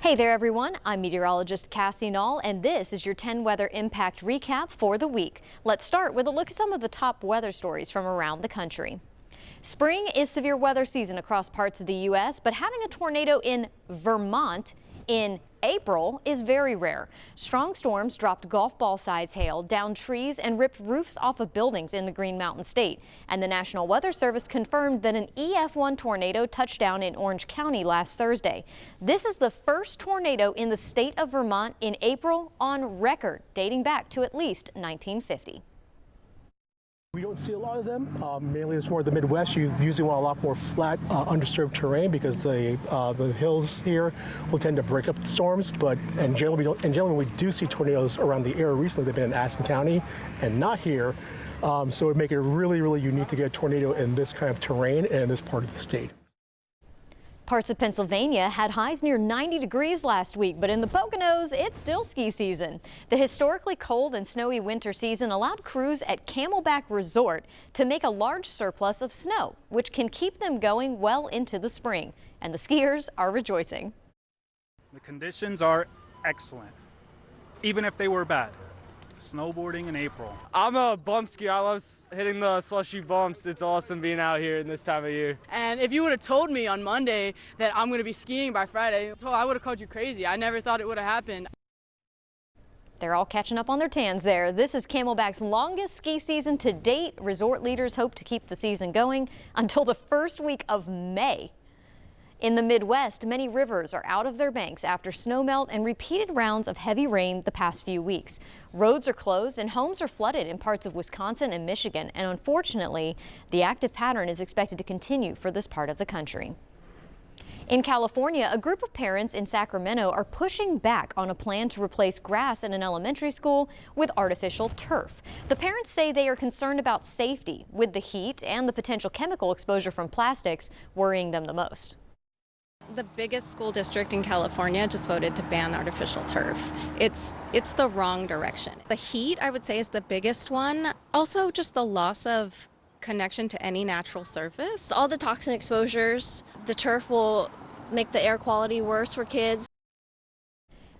Hey there everyone, I'm meteorologist Cassie Nall and this is your 10 weather impact recap for the week. Let's start with a look at some of the top weather stories from around the country. Spring is severe weather season across parts of the U.S., but having a tornado in Vermont in April is very rare. Strong storms dropped golf ball size hail down trees and ripped roofs off of buildings in the Green Mountain State. And the National Weather Service confirmed that an EF1 tornado touched down in Orange County last Thursday. This is the first tornado in the state of Vermont in April on record, dating back to at least 1950. We don't see a lot of them. Mainly it's more the Midwest. You usually want a lot more flat, undisturbed terrain because the hills here will tend to break up storms. And generally when we do see tornadoes around the area recently, they've been in Aspen County and not here. So it would make it really, really unique to get a tornado in this kind of terrain and in this part of the state. Parts of Pennsylvania had highs near 90 degrees last week, but in the Poconos, it's still ski season. The historically cold and snowy winter season allowed crews at Camelback Resort to make a large surplus of snow, which can keep them going well into the spring. And the skiers are rejoicing. The conditions are excellent, even if they were bad. Snowboarding in April. I'm a bump skier. I love hitting the slushy bumps. It's awesome being out here in this time of year. And if you would have told me on Monday that I'm going to be skiing by Friday, I would have called you crazy. I never thought it would have happened. They're all catching up on their tans there. This is Camelback's longest ski season to date. Resort leaders hope to keep the season going until the first week of May. In the Midwest, many rivers are out of their banks after snowmelt and repeated rounds of heavy rain the past few weeks. Roads are closed and homes are flooded in parts of Wisconsin and Michigan, and unfortunately, the active pattern is expected to continue for this part of the country. In California, a group of parents in Sacramento are pushing back on a plan to replace grass in an elementary school with artificial turf. The parents say they are concerned about safety, with the heat and the potential chemical exposure from plastics worrying them the most. The biggest school district in California just voted to ban artificial turf. It's the wrong direction. The heat, I would say, is the biggest one. Also, just the loss of connection to any natural surface. All the toxin exposures, the turf will make the air quality worse for kids.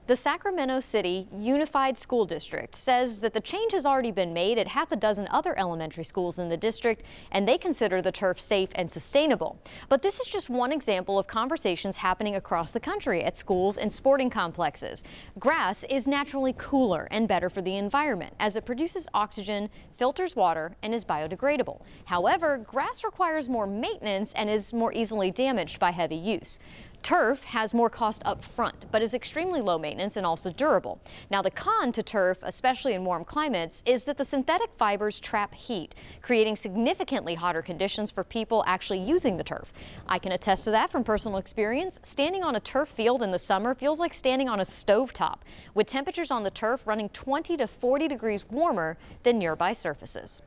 The Sacramento City Unified School District says that the change has already been made at half a dozen other elementary schools in the district, and they consider the turf safe and sustainable. But this is just one example of conversations happening across the country at schools and sporting complexes. Grass is naturally cooler and better for the environment as it produces oxygen, filters water, and is biodegradable. However, grass requires more maintenance and is more easily damaged by heavy use. Turf has more cost up front, but is extremely low maintenance and also durable. Now, the con to turf, especially in warm climates, is that the synthetic fibers trap heat, creating significantly hotter conditions for people actually using the turf. I can attest to that from personal experience. Standing on a turf field in the summer feels like standing on a stovetop, with temperatures on the turf running 20 to 40 degrees warmer than nearby surfaces.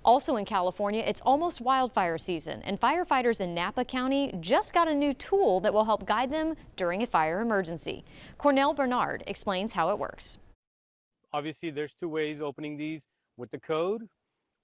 Also in California, it's almost wildfire season, and firefighters in Napa County just got a new tool that will help guide them during a fire emergency. Cornell Bernard explains how it works. Obviously, there's two ways opening these, with the code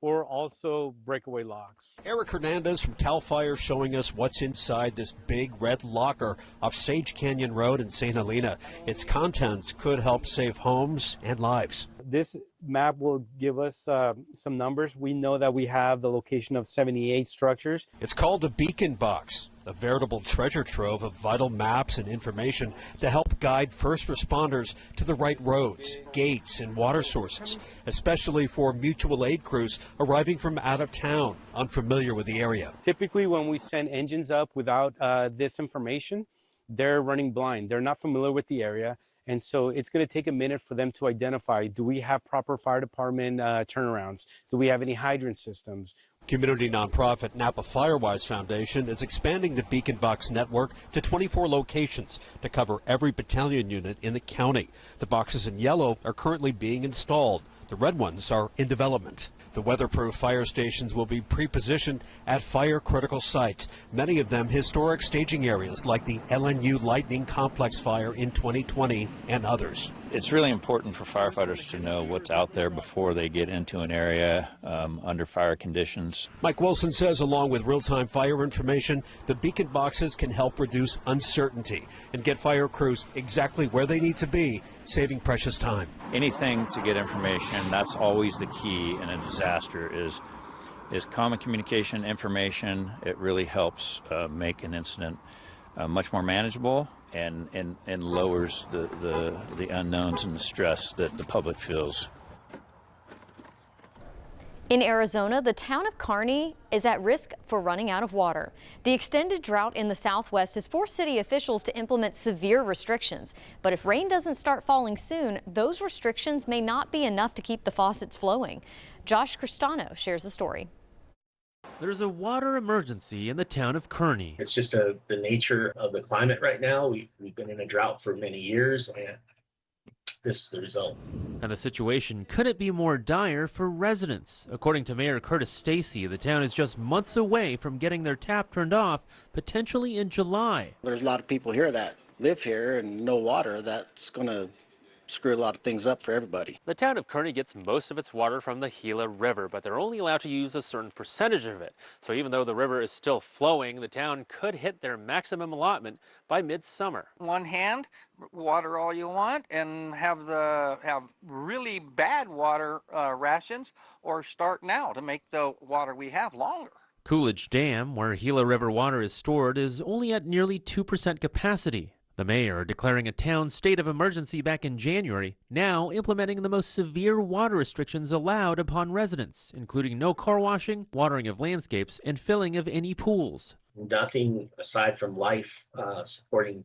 or also breakaway locks. Eric Hernandez from CAL FIRE showing us what's inside this big red locker off Sage Canyon Road in St. Helena. Its contents could help save homes and lives. This map will give us some numbers. We know that we have the location of 78 structures. It's called a beacon box, a veritable treasure trove of vital maps and information to help guide first responders to the right roads, gates, and water sources, especially for mutual aid crews arriving from out of town, unfamiliar with the area. Typically, when we send engines up without this information, they're running blind. They're not familiar with the area. And so it's going to take a minute for them to identify, do we have proper fire department turnarounds? Do we have any hydrant systems? Community nonprofit Napa Firewise Foundation is expanding the Beacon Box network to 24 locations to cover every battalion unit in the county. The boxes in yellow are currently being installed. The red ones are in development. The weatherproof fire stations will be pre-positioned at fire-critical sites, many of them historic staging areas like the LNU Lightning Complex fire in 2020 and others. It's really important for firefighters to know what's out there before they get into an area under fire conditions. Mike Wilson says along with real-time fire information, the beacon boxes can help reduce uncertainty and get fire crews exactly where they need to be, saving precious time. Anything to get information, that's always the key in a disaster is common communication, information. It really helps make an incident much more manageable and lowers the unknowns and the stress that the public feels. In Arizona, the town of Kearney is at risk for running out of water. The extended drought in the southwest has forced city officials to implement severe restrictions. But if rain doesn't start falling soon, those restrictions may not be enough to keep the faucets flowing. Josh Cristano shares the story. There's a water emergency in the town of Kearney. It's just the nature of the climate right now. We've been in a drought for many years, and this is the result. And the situation couldn't be more dire for residents. According to Mayor Curtis Stacy, the town is just months away from getting their tap turned off, potentially in July. There's a lot of people here that live here and no water. That's going to screw a lot of things up for everybody. The town of Kearney gets most of its water from the Gila River, but they're only allowed to use a certain percentage of it. So even though the river is still flowing, the town could hit their maximum allotment by midsummer. One hand, water all you want and have really bad water rations, or start now to make the water we have longer. Coolidge Dam, where Gila River water is stored, is only at nearly 2% capacity. The mayor declaring a town state of emergency back in January, now implementing the most severe water restrictions allowed upon residents, including no car washing, watering of landscapes, and filling of any pools. Nothing aside from life supporting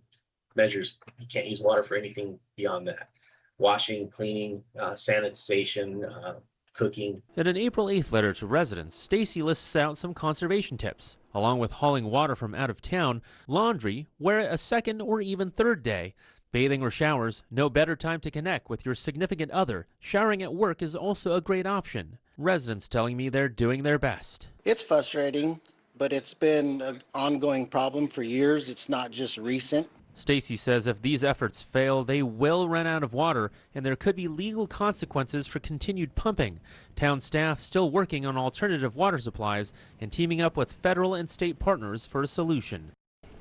measures. You can't use water for anything beyond that. Washing, cleaning, sanitization, cooking. In an April 8th letter to residents, Stacy lists out some conservation tips. Along with hauling water from out of town, laundry, wear it a second or even third day. Bathing or showers, no better time to connect with your significant other. Showering at work is also a great option. Residents telling me they're doing their best. It's frustrating, but it's been an ongoing problem for years. It's not just recent. Stacy says if these efforts fail, they will run out of water, and there could be legal consequences for continued pumping. Town staff still working on alternative water supplies and teaming up with federal and state partners for a solution.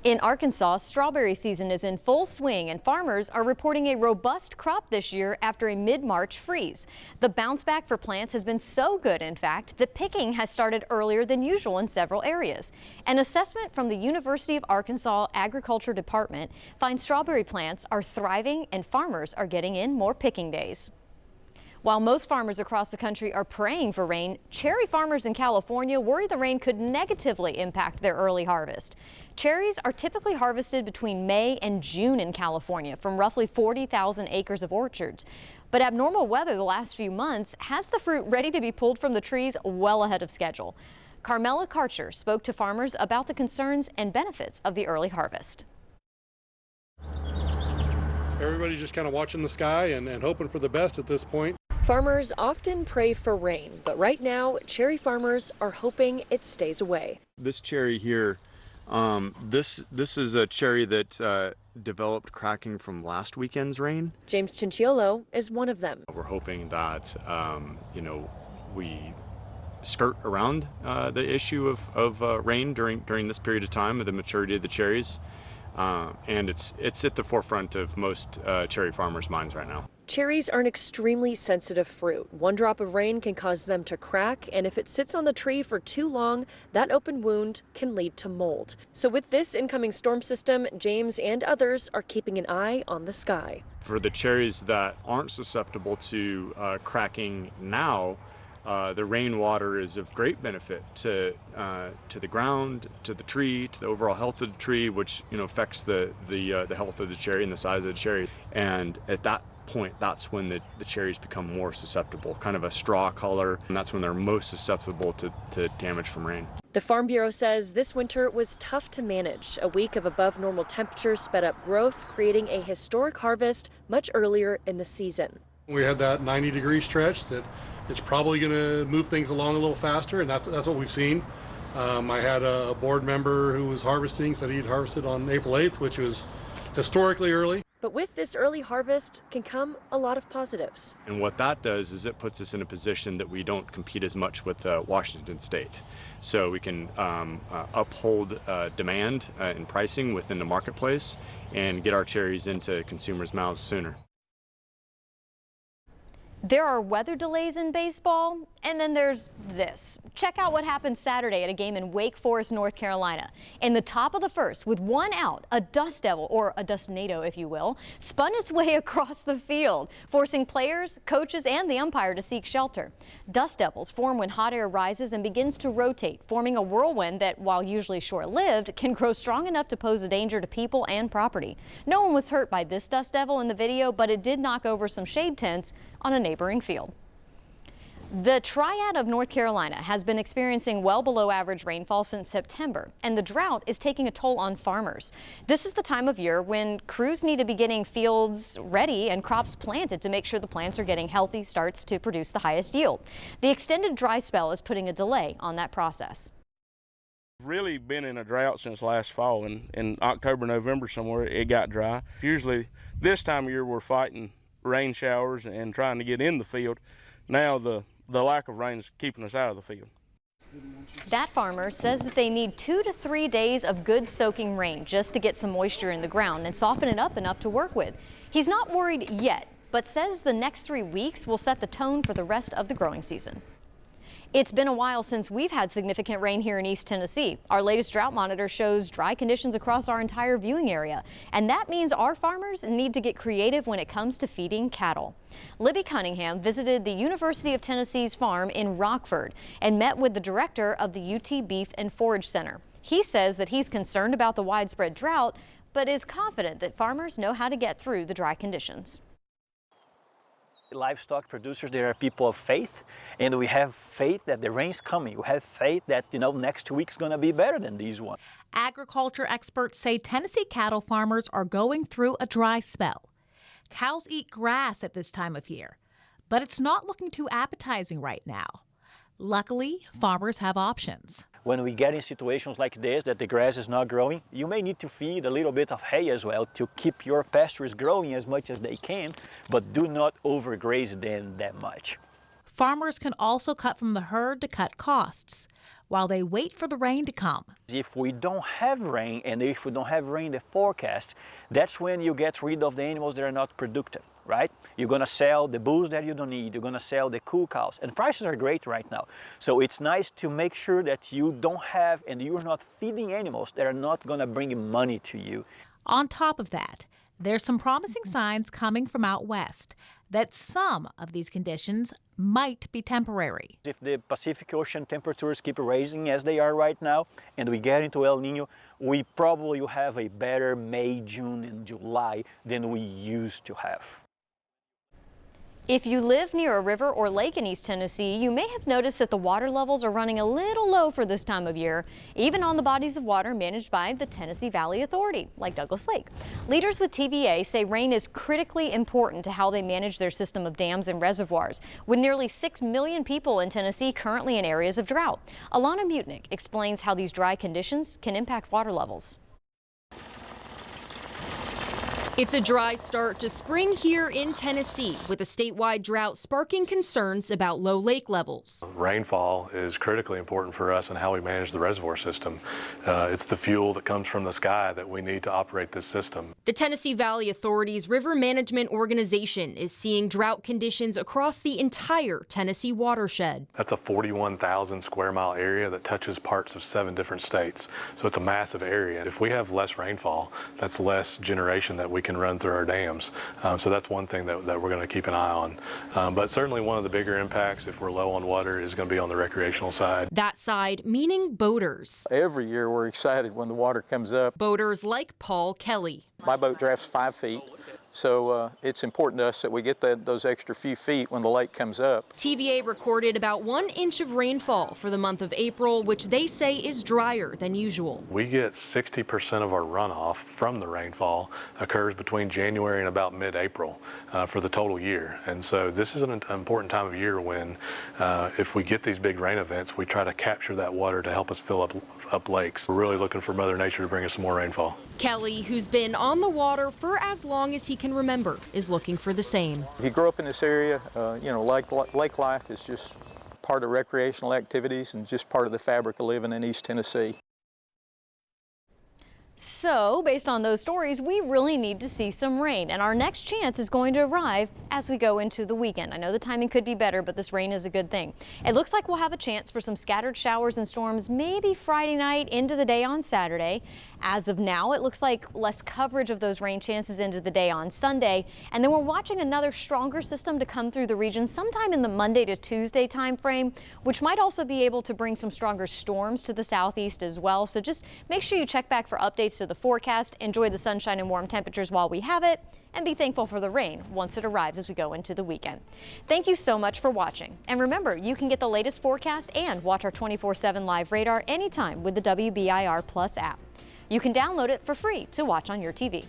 In Arkansas, strawberry season is in full swing, and farmers are reporting a robust crop this year after a mid-March freeze. The bounce back for plants has been so good, in fact, that picking has started earlier than usual in several areas. An assessment from the University of Arkansas Agriculture Department finds strawberry plants are thriving and farmers are getting in more picking days. While most farmers across the country are praying for rain, cherry farmers in California worry the rain could negatively impact their early harvest. Cherries are typically harvested between May and June in California from roughly 40,000 acres of orchards. But abnormal weather the last few months has the fruit ready to be pulled from the trees well ahead of schedule. Carmela Karcher spoke to farmers about the concerns and benefits of the early harvest. Everybody's just kind of watching the sky and hoping for the best at this point. Farmers often pray for rain, but right now, cherry farmers are hoping it stays away. This cherry here, this is a cherry that developed cracking from last weekend's rain. James Cinciolo is one of them. We're hoping that, we skirt around the issue of rain during this period of time of the maturity of the cherries. And it's at the forefront of most cherry farmers' minds right now. Cherries are an extremely sensitive fruit. One drop of rain can cause them to crack, and if it sits on the tree for too long, that open wound can lead to mold. So with this incoming storm system, James and others are keeping an eye on the sky. For the cherries that aren't susceptible to cracking now, the rainwater is of great benefit to the ground, to the tree, to the overall health of the tree, which affects the health of the cherry and the size of the cherry. And at that point, that's when the cherries become more susceptible, kind of a straw color, and that's when they're most susceptible to damage from rain. The Farm Bureau says this winter was tough to manage. A week of above normal temperatures sped up growth, creating a historic harvest much earlier in the season. We had that 90-degree stretch that it's probably going to move things along a little faster, and that's what we've seen. I had a board member who was harvesting, said he'd harvested on April 8th, which was historically early. But with this early harvest can come a lot of positives. And what that does is it puts us in a position that we don't compete as much with Washington State. So we can uphold demand and pricing within the marketplace and get our cherries into consumers' mouths sooner. There are weather delays in baseball, and then there's this. Check out what happened Saturday at a game in Wake Forest, North Carolina. In the top of the first, with one out, a dust devil, or a dustnado if you will, spun its way across the field, forcing players, coaches, and the umpire to seek shelter. Dust devils form when hot air rises and begins to rotate, forming a whirlwind that, while usually short-lived, can grow strong enough to pose a danger to people and property. No one was hurt by this dust devil in the video, but it did knock over some shade tents on a neighboring field. The Triad of North Carolina has been experiencing well below average rainfall since September, and the drought is taking a toll on farmers. This is the time of year when crews need to be getting fields ready and crops planted to make sure the plants are getting healthy starts to produce the highest yield. The extended dry spell is putting a delay on that process. Really been in a drought since last fall. In October, November somewhere it got dry. Usually this time of year we're fighting rain showers and trying to get in the field. Now the lack of rain is keeping us out of the field. That farmer says that they need 2 to 3 days of good soaking rain just to get some moisture in the ground and soften it up enough to work with. He's not worried yet, but says the next 3 weeks will set the tone for the rest of the growing season. It's been a while since we've had significant rain here in East Tennessee. Our latest drought monitor shows dry conditions across our entire viewing area, and that means our farmers need to get creative when it comes to feeding cattle. Libby Cunningham visited the University of Tennessee's farm in Rockford and met with the director of the UT Beef and Forage Center. He says that he's concerned about the widespread drought, but is confident that farmers know how to get through the dry conditions. Livestock producers, they are people of faith, and we have faith that the rain's coming. We have faith that, next 2 weeks is going to be better than these ones. Agriculture experts say Tennessee cattle farmers are going through a dry spell. Cows eat grass at this time of year, but it's not looking too appetizing right now. Luckily, farmers have options. When we get in situations like this, that the grass is not growing, you may need to feed a little bit of hay as well to keep your pastures growing as much as they can, but do not overgraze them that much. Farmers can also cut from the herd to cut costs while they wait for the rain to come. If we don't have rain, and if we don't have rain in the forecast, that's when you get rid of the animals that are not productive, right? You're going to sell the bulls that you don't need. You're going to sell the cool cows. And prices are great right now. So it's nice to make sure that you don't have and you're not feeding animals that are not going to bring money to you. On top of that, there's some promising signs coming from out west that some of these conditions might be temporary. If the Pacific Ocean temperatures keep rising as they are right now, and we get into El Nino, we probably will have a better May, June, and July than we used to have. If you live near a river or lake in East Tennessee, you may have noticed that the water levels are running a little low for this time of year, even on the bodies of water managed by the Tennessee Valley Authority, like Douglas Lake. Leaders with TVA say rain is critically important to how they manage their system of dams and reservoirs, with nearly 6 million people in Tennessee currently in areas of drought. Alana Mutnick explains how these dry conditions can impact water levels. It's a dry start to spring here in Tennessee, with a statewide drought sparking concerns about low lake levels. Rainfall is critically important for us and how we manage the reservoir system. It's the fuel that comes from the sky that we need to operate this system. The Tennessee Valley Authority's River Management Organization is seeing drought conditions across the entire Tennessee watershed. That's a 41,000 square mile area that touches parts of 7 different states. So it's a massive area. If we have less rainfall, that's less generation that we can run through our dams. So that's one thing that we're going to keep an eye on. But certainly one of the bigger impacts if we're low on water is going to be on the recreational side. That side meaning boaters. Every year we're excited when the water comes up. Boaters like Paul Kelly. My boat drafts 5 feet. So it's important to us that we get those extra few feet when the lake comes up. TVA recorded about 1 inch of rainfall for the month of April, which they say is drier than usual. We get 60% of our runoff from the rainfall occurs between January and about mid-April for the total year. And so this is an important time of year when if we get these big rain events, we try to capture that water to help us fill up lakes. We're really looking for Mother Nature to bring us some more rainfall. Kelly, who's been on the water for as long as he can remember, is looking for the same. If you grew up in this area, you know, lake life is just part of recreational activities and just part of the fabric of living in East Tennessee. So, based on those stories, we really need to see some rain, and our next chance is going to arrive as we go into the weekend. I know the timing could be better, but this rain is a good thing. It looks like we'll have a chance for some scattered showers and storms maybe Friday night into the day on Saturday. As of now, it looks like less coverage of those rain chances into the day on Sunday, and then we're watching another stronger system to come through the region sometime in the Monday to Tuesday time frame, which might also be able to bring some stronger storms to the southeast as well. So just make sure you check back for updates to the forecast. Enjoy the sunshine and warm temperatures while we have it, and be thankful for the rain once it arrives as we go into the weekend. Thank you so much for watching. And remember, you can get the latest forecast and watch our 24/7 live radar anytime with the WBIR Plus app. You can download it for free to watch on your TV.